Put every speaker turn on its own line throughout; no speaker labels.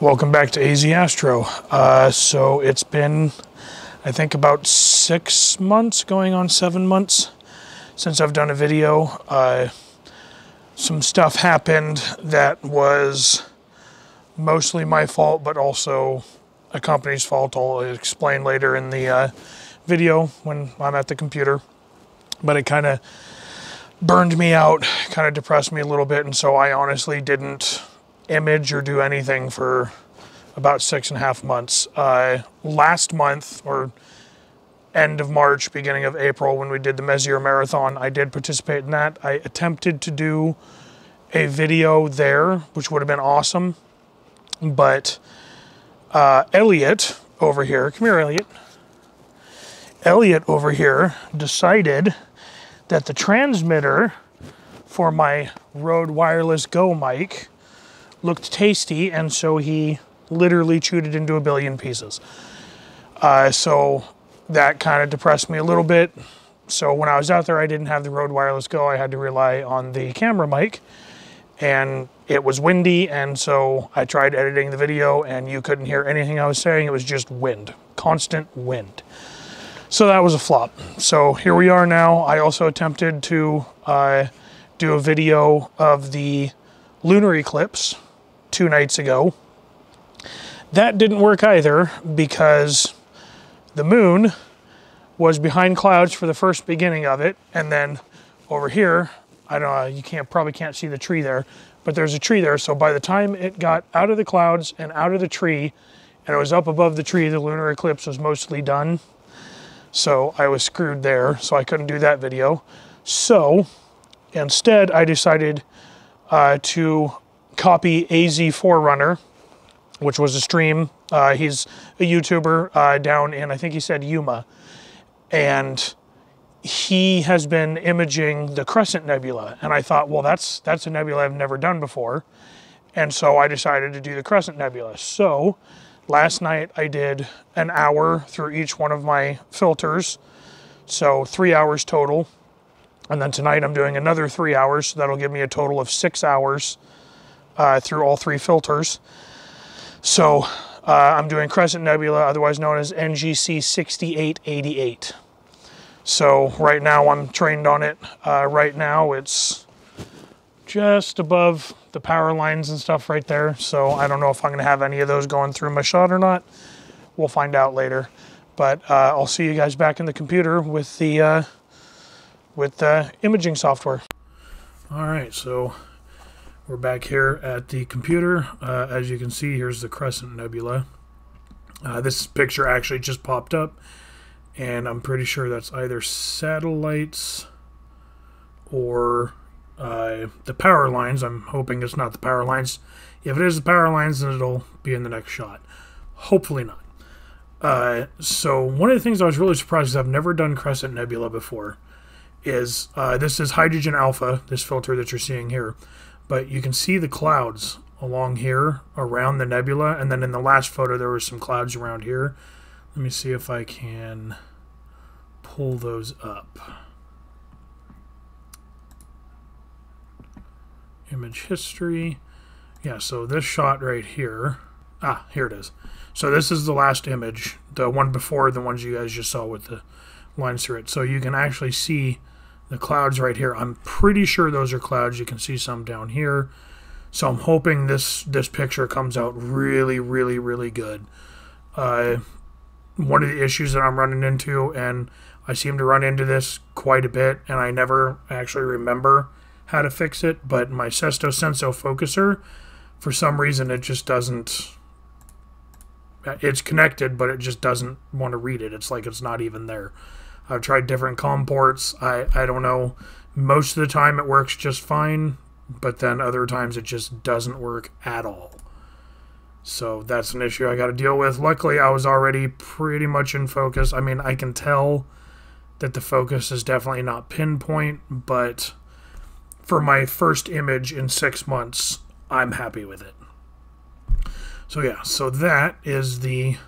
Welcome back to AZ Astro. So it's been, I think, about 6 months, going on 7 months since I've done a video. Some stuff happened that was mostly my fault, but also a company's fault. I'll explain later in the video when I'm at the computer. But it kind of burned me out, kind of depressed me a little bit, and so I honestly didn't image or do anything for about 6.5 months. Last month, or end of March, beginning of April, when we did the Messier Marathon, I did participate in that. I attempted to do a video there, which would have been awesome, but Elliot over here, come here, Elliot. Elliot over here decided that the transmitter for my Rode Wireless Go mic looked tasty, and so he literally chewed it into a billion pieces. So that kind of depressed me a little bit. So when I was out there, I didn't have the Rode Wireless Go. I had to rely on the camera mic, and it was windy, and so I tried editing the video, and you couldn't hear anything I was saying. It was just wind, constant wind. So that was a flop. So here we are now. I also attempted to do a video of the lunar eclipse 2 nights ago. That didn't work either because the moon was behind clouds for the first beginning of it, and then over here, I don't know, you probably can't see the tree there, but there's a tree there. So by the time it got out of the clouds and out of the tree, and it was up above the tree, the lunar eclipse was mostly done. So I was screwed there, so I couldn't do that video. So instead, I decided to copy AZ Forerunner, which was a stream. He's a YouTuber down in, I think he said Yuma, and he has been imaging the Crescent Nebula, and I thought, well, that's a nebula I've never done before, and so I decided to do the Crescent Nebula. So last night I did an hour through each one of my filters, so 3 hours total, and then tonight I'm doing another 3 hours, so that'll give me a total of 6 hours through all 3 filters. So I'm doing Crescent Nebula, otherwise known as NGC 6888. So right now I'm trained on it. Right now it's just above the power lines and stuff right there. So I don't know if I'm going to have any of those going through my shot or not. We'll find out later. But I'll see you guys back in the computer with the imaging software. All right, so we're back here at the computer. As you can see, here's the Crescent Nebula. This picture actually just popped up, and I'm pretty sure that's either satellites or the power lines. I'm hoping it's not the power lines. If it is the power lines, then it'll be in the next shot. Hopefully not. So one of the things I was really surprised is I've never done Crescent Nebula before. Is this is hydrogen alpha, this filter that you're seeing here. But you can see the clouds along here around the nebula, and then in the last photo there were some clouds around here. Let me see if I can pull those up. Image history. Yeah, so this shot right here. Ah, here it is. So this is the last image, the one before the ones you guys just saw with the lines through it. So you can actually see the clouds right here. I'm pretty sure those are clouds. You can see some down here. So I'm hoping this picture comes out really, really, really good. One of the issues that I'm running into, and I seem to run into this quite a bit, and I never actually remember how to fix it, but my Sesto Senso focuser, for some reason it just doesn't, it's connected, but it just doesn't want to read it. It's like it's not even there. I've tried different COM ports. I don't know. Most of the time it works just fine, but then other times it just doesn't work at all. So that's an issue I got to deal with. Luckily, I was already pretty much in focus. I mean, I can tell that the focus is definitely not pinpoint, but for my first image in 6 months, I'm happy with it. So yeah, so that is the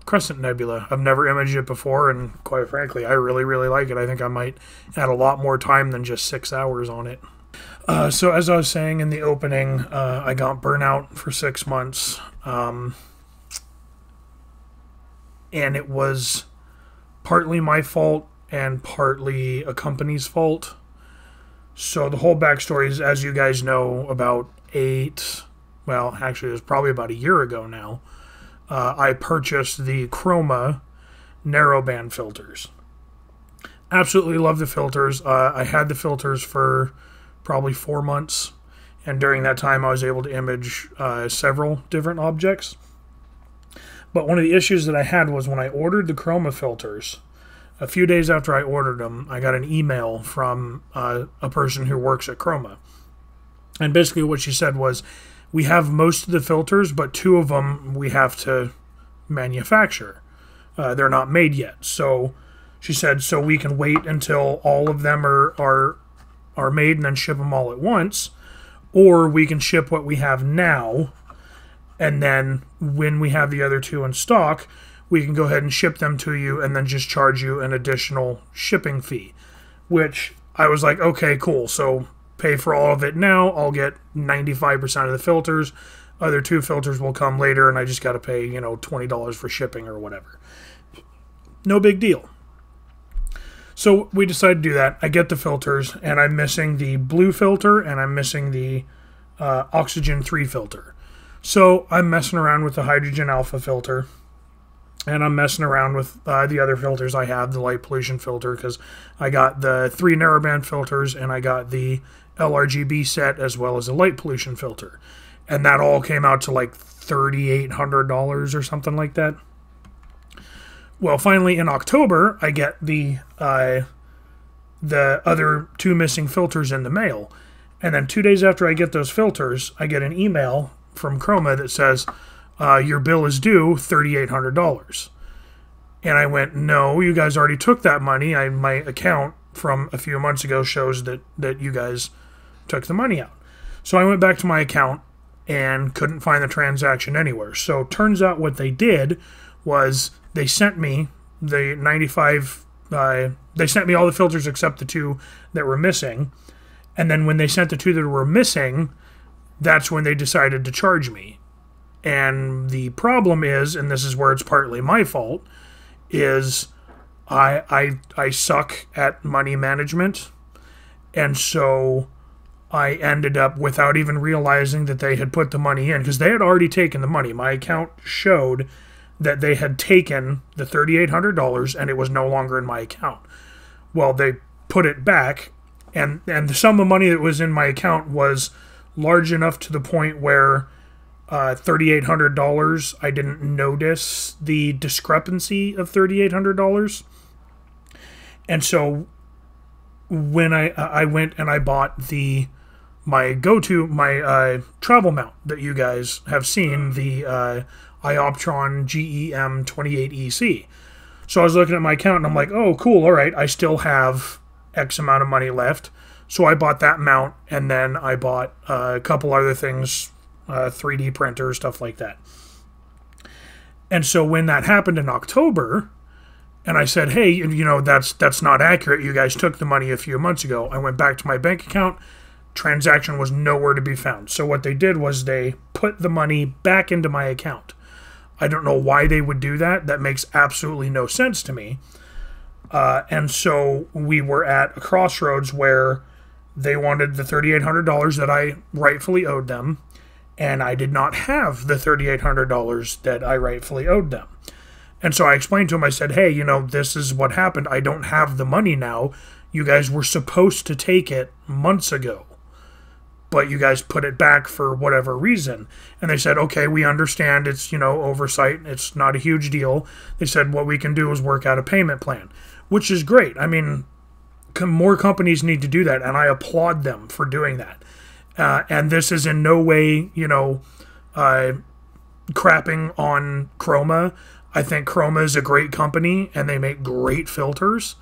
Crescent Nebula. I've never imaged it before, and quite frankly, I really, really like it. I think I might add a lot more time than just 6 hours on it. So as I was saying in the opening, I got burnout for 6 months. And it was partly my fault and partly a company's fault. So the whole backstory is, as you guys know, about actually it was probably about a year ago now, I purchased the Chroma narrowband filters. Absolutely love the filters. I had the filters for probably 4 months, and during that time I was able to image several different objects. But one of the issues that I had was when I ordered the Chroma filters, a few days after I ordered them, I got an email from a person who works at Chroma. And basically what she said was, we have most of the filters, but 2 of them we have to manufacture. They're not made yet. So she said, so we can wait until all of them are made and then ship them all at once, or we can ship what we have now, and then when we have the other 2 in stock, we can go ahead and ship them to you and then just charge you an additional shipping fee. Which I was like, okay, cool. So pay for all of it now. I'll get 95% of the filters. Other 2 filters will come later, and I just got to pay, $20 for shipping or whatever. No big deal. So we decided to do that. I get the filters, and I'm missing the blue filter, and I'm missing the oxygen 3 filter. So I'm messing around with the hydrogen alpha filter, and I'm messing around with the other filters I have, the light pollution filter, because I got the 3 narrowband filters, and I got the LRGB set, as well as a light pollution filter. And that all came out to like $3,800 or something like that. Well, finally in October, I get the other 2 missing filters in the mail. And then 2 days after I get those filters, I get an email from Chroma that says, your bill is due $3,800. And I went, no, you guys already took that money. My account from a few months ago shows that you guys took the money out. So I went back to my account and couldn't find the transaction anywhere. So turns out what they did was they sent me the 95, they sent me all the filters except the 2 that were missing. And then when they sent the 2 that were missing, that's when they decided to charge me. And the problem is, and this is where it's partly my fault, is I suck at money management. And so I ended up, without even realizing that they had put the money in, because they had already taken the money. My account showed that they had taken the $3,800 and it was no longer in my account. Well, they put it back, and the sum of money that was in my account was large enough to the point where $3,800, I didn't notice the discrepancy of $3,800. And so when I went and I bought my travel mount that you guys have seen, the Ioptron GEM 28EC. So I was looking at my account and I'm like, oh, cool, all right, I still have X amount of money left. So I bought that mount, and then I bought a couple other things, 3D printer, stuff like that. And so when that happened in October, and I said, hey, that's not accurate. You guys took the money a few months ago. I went back to my bank account. Transaction was nowhere to be found. So what they did was they put the money back into my account. I don't know why they would do that. That makes absolutely no sense to me. And so we were at a crossroads where they wanted the $3,800 that I rightfully owed them, and I did not have the $3,800 that I rightfully owed them. And so I explained to him, I said, hey, this is what happened. I don't have the money now. You guys were supposed to take it months ago, but you guys put it back for whatever reason. And they said, okay, we understand. It's, oversight. It's not a huge deal. They said, what we can do is work out a payment plan, which is great. I mean, more companies need to do that, and I applaud them for doing that. And this is in no way, crapping on Chroma. I think Chroma is a great company, and they make great filters.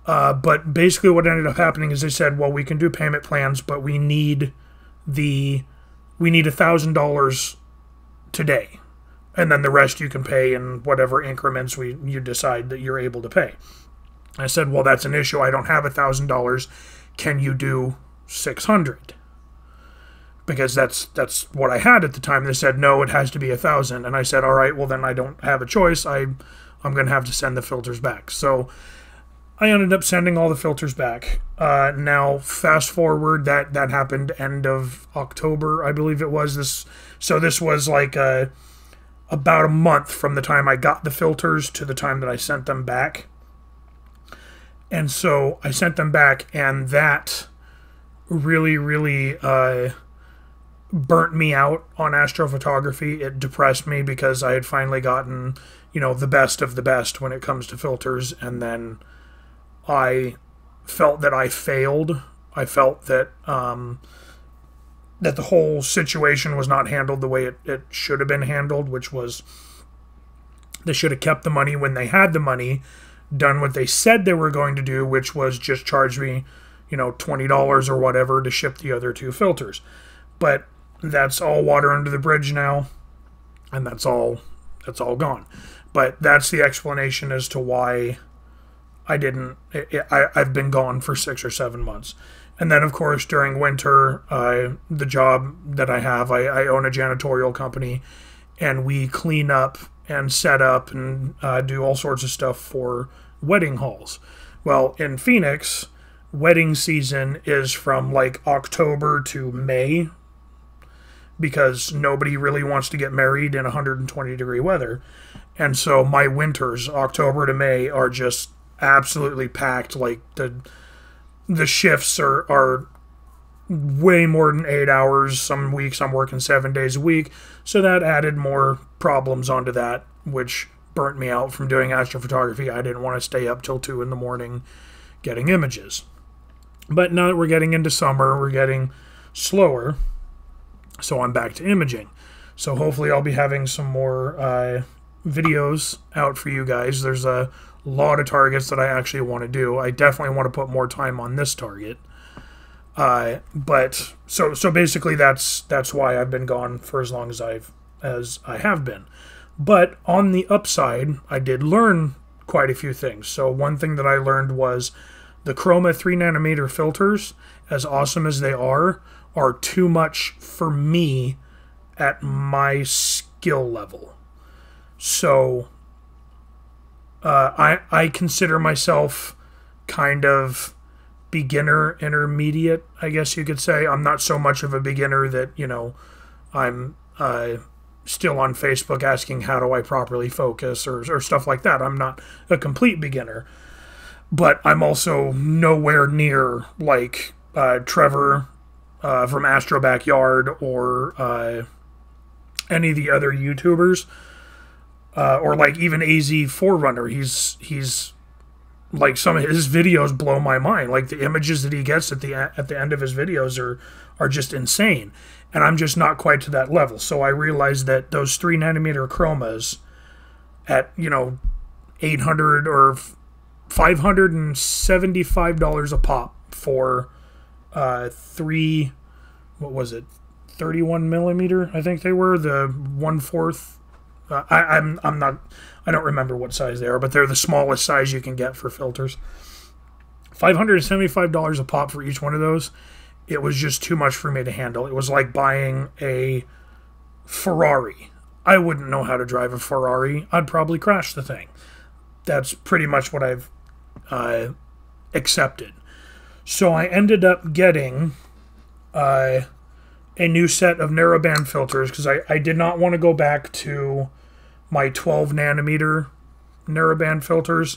But basically what ended up happening is they said, well, we can do payment plans, but we need $1,000 today. And then the rest you can pay in whatever increments you decide that you're able to pay. I said, well, that's an issue. I don't have $1,000. Can you do 600. Because that's what I had at the time. They said, no, it has to be 1,000. And I said, all right, well, then I don't have a choice. I'm going to have to send the filters back. So I ended up sending all the filters back. Now, fast forward, that happened end of October, I believe it was. This was like about a month from the time I got the filters to the time that I sent them back. And so I sent them back, and that really, really burnt me out on astrophotography. It depressed me because I had finally gotten, the best of the best when it comes to filters, and then I felt that I failed. I felt that that the whole situation was not handled the way it should have been handled, which was they should have kept the money when they had the money, done what they said they were going to do, which was just charge me, $20 or whatever to ship the other 2 filters. But that's all water under the bridge now, and that's all gone. But that's the explanation as to why I've been gone for 6 or 7 months. And then, of course, during winter, the job that I have, I own a janitorial company, and we clean up and set up and do all sorts of stuff for wedding halls. Well, in Phoenix, wedding season is from like October to May, because nobody really wants to get married in 120-degree weather. And so my winters, October to May, are just absolutely packed. Like the shifts are way more than 8 hours. Some weeks I'm working 7 days a week. So that added more problems onto that, which burnt me out from doing astrophotography. I didn't want to stay up till 2 in the morning getting images. But now that we're getting into summer, we're getting slower. So I'm back to imaging. So hopefully I'll be having some more videos out for you guys. There's a lot of targets that I actually want to do. I definitely want to put more time on this target. But so basically that's why I've been gone for as long as I have been. But on the upside, I did learn quite a few things. So one thing that I learned was the Chroma 3nm filters, as awesome as they are too much for me at my skill level. So I consider myself kind of beginner intermediate, I guess you could say. I'm not so much of a beginner that, I'm still on Facebook asking how do I properly focus or stuff like that. I'm not a complete beginner. But I'm also nowhere near like Trevor from Astro Backyard or any of the other YouTubers, or like even AZ Forerunner. He's like, some of his videos blow my mind. Like the images that he gets at the end of his videos are just insane, and I'm just not quite to that level. So I realized that those 3nm chromas at $800 or $575 a pop for 31mm, I think they were, the 1/4. I don't remember what size they are, but they're the smallest size you can get for filters. $575 a pop for each one of those. It was just too much for me to handle. It was like buying a Ferrari. I wouldn't know how to drive a Ferrari. I'd probably crash the thing. That's pretty much what I've accepted. So I ended up getting a new set of narrowband filters because I did not want to go back to my 12nm narrowband filters.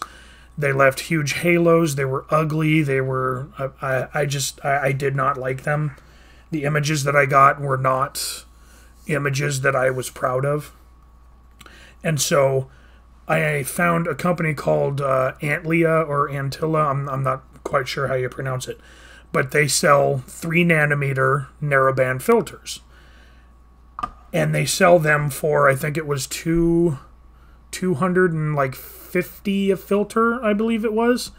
They left huge halos. They were ugly. They were I did not like them. The images that I got were not images that I was proud of. And so I found a company called Antlia or Antilla. I'm not quite sure how you pronounce it, but they sell 3nm narrowband filters, and they sell them for, I think it was $250 a filter, I believe it was.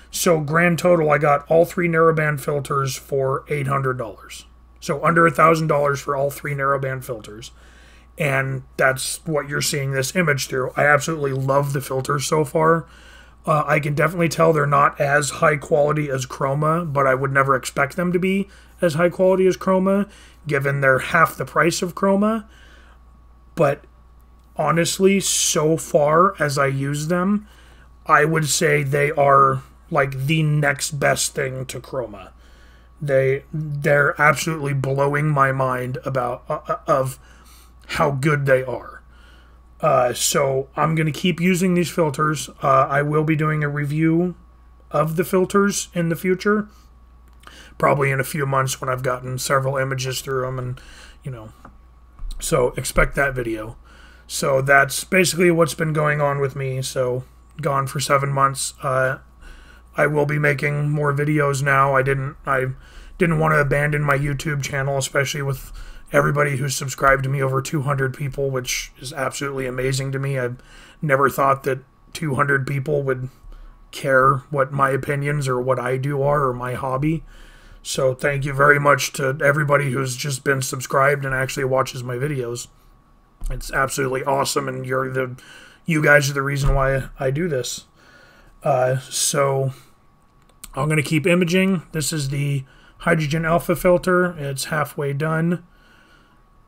So grand total, I got all 3 narrowband filters for $800. So under $1,000 for all 3 narrowband filters. And that's what you're seeing this image through. I absolutely love the filters so far. I can definitely tell they're not as high quality as Chroma, but I would never expect them to be as high quality as Chroma, given they're half the price of Chroma. But honestly, so far as I use them, I would say they are like the next best thing to Chroma. They're absolutely blowing my mind about of how good they are. So I'm going to keep using these filters. I will be doing a review of the filters in the future, probably in a few months when I've gotten several images through them, and so expect that video. So that's basically what's been going on with me. So gone for 7 months. I will be making more videos now. I didn't want to abandon my YouTube channel, especially with everybody who's subscribed to me, over 200 people, which is absolutely amazing to me. I've never thought that 200 people would care what my opinions or what I do are, or my hobby. So thank you very much to everybody who's just been subscribed and actually watches my videos. It's absolutely awesome, and you guys are the reason why I do this. So I'm going to keep imaging. This is the hydrogen alpha filter. It's halfway done.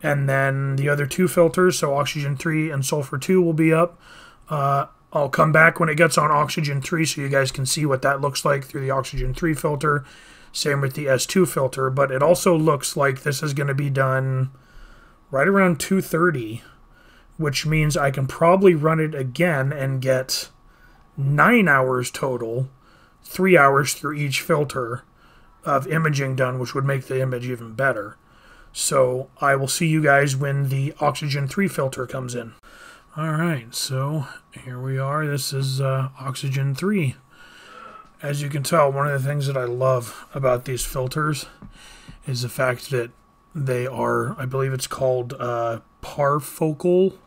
And then the other two filters, so oxygen 3 and sulfur 2, will be up. I'll come back when it gets on oxygen 3 so you guys can see what that looks like through the oxygen 3 filter. Same with the S2 filter, but it also looks like this is going to be done right around 2:30, which means I can probably run it again and get 9 hours total, 3 hours through each filter of imaging done, which would make the image even better. So I will see you guys when the oxygen 3 filter comes in. Alright, so here we are. This is oxygen 3. As you can tell, one of the things that I love about these filters is the fact that they are, I believe it's called parfocal.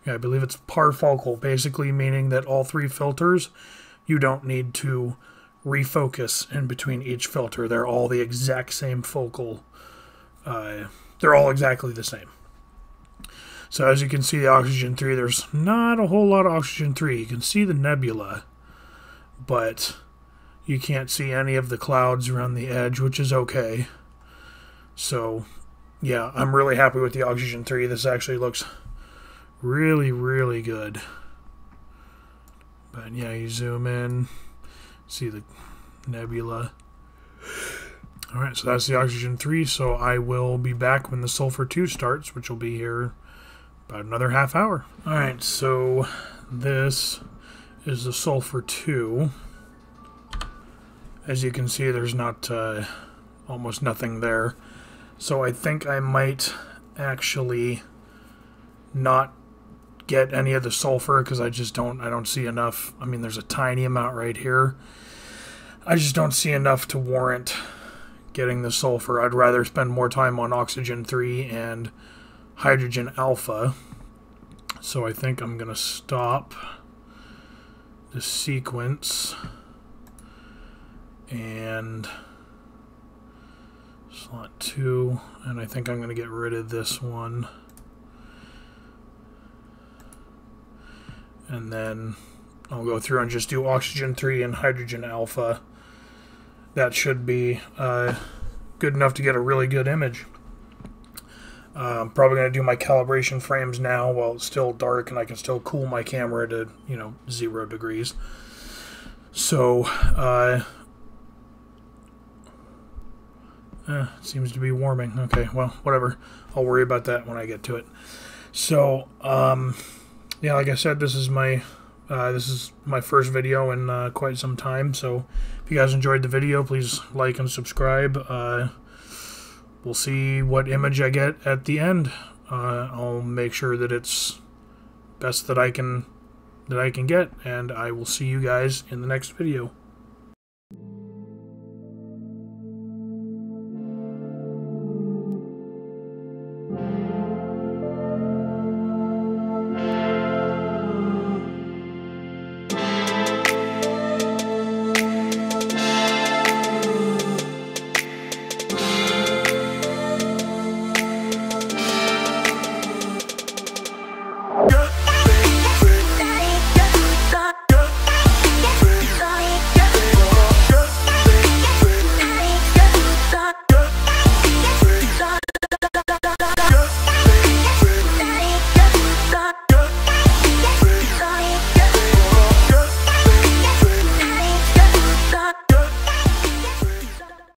Yeah, I believe it's parfocal, basically meaning that all 3 filters, you don't need to refocus in between each filter. They're all the exact same focal. They're all exactly the same. So as you can see, the oxygen 3, there's not a whole lot of oxygen 3. You can see the nebula, but you can't see any of the clouds around the edge, which is okay. So yeah, I'm really happy with the oxygen 3. This actually looks really, really good. But yeah, you zoom in, see the nebula. Alright, so that's the oxygen 3, so I will be back when the sulfur 2 starts, which will be here about another half hour. Alright, so this is the sulfur 2. As you can see, there's not almost nothing there. So I think I might actually not get any of the sulfur, because I don't see enough. I mean, there's a tiny amount right here. I just don't see enough to warrant getting the sulfur. I'd rather spend more time on oxygen 3 and hydrogen alpha. So I think I'm going to stop the sequence and slot 2, and I think I'm going to get rid of this one. And then I'll go through and just do oxygen 3 and hydrogen alpha. That should be good enough to get a really good image. I'm probably going to do my calibration frames now while it's still dark and I can still cool my camera to, 0 degrees. So, it seems to be warming. Okay, well, whatever. I'll worry about that when I get to it. So, yeah, like I said, this is my first video in quite some time. So, if you guys enjoyed the video, please like and subscribe. We'll see what image I get at the end. I'll make sure that it's best that I can get, and I will see you guys in the next video.